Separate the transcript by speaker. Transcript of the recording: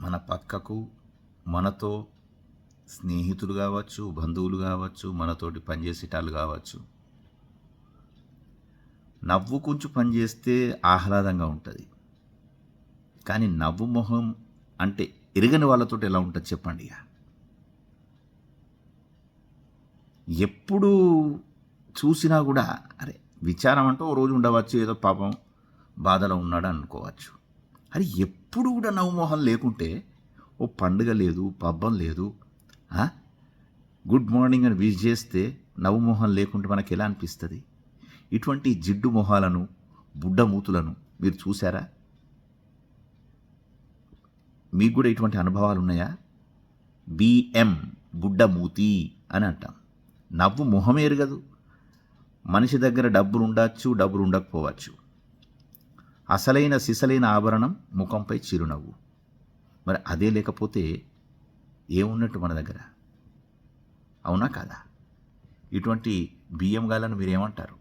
Speaker 1: మన పక్కకు మనతో స్నేహితులు కావచ్చు, బంధువులు కావచ్చు, మనతోటి పనిచేసేటాళ్ళు కావచ్చు, నవ్వు కొంచెం పనిచేస్తే ఆహ్లాదంగా ఉంటుంది. కానీ నవ్వు మొహం అంటే ఎరగని వాళ్ళతో ఎలా ఉంటుంది చెప్పండి. ఇక ఎప్పుడు చూసినా కూడా అరే విచారం అంటూ ఓ రోజు ఉండవచ్చు, ఏదో పాపం బాధలో ఉన్నాడు అనుకోవచ్చు. అరే ఎప్పుడు కూడా నవ్వు మొహం లేకుంటే ఓ పండుగ లేదు, పబ్బం లేదు, గుడ్ మార్నింగ్ అని విష్ చేస్తే నవ్వు మొహం లేకుంటే మనకి ఎలా అనిపిస్తుంది? ఇటువంటి జిడ్డు మొహాలను, బుడ్డ మూతులను మీరు చూసారా? మీకు కూడా ఇటువంటి అనుభవాలు ఉన్నాయా? బిఎం బుడ్డ మూతి అని అంటాం. నవ్వు మొహం ఎరగదు. మనిషి దగ్గర డబ్బులు ఉండొచ్చు, డబ్బులు ఉండకపోవచ్చు. అసలైన సిసలైన ఆభరణం ముఖంపై చిరునవ్వు. మరి అదే లేకపోతే ఏమున్నట్టు మన దగ్గర? అవునా కాదా? ఇటువంటి బియ్యం గాలను మీరేమంటారు?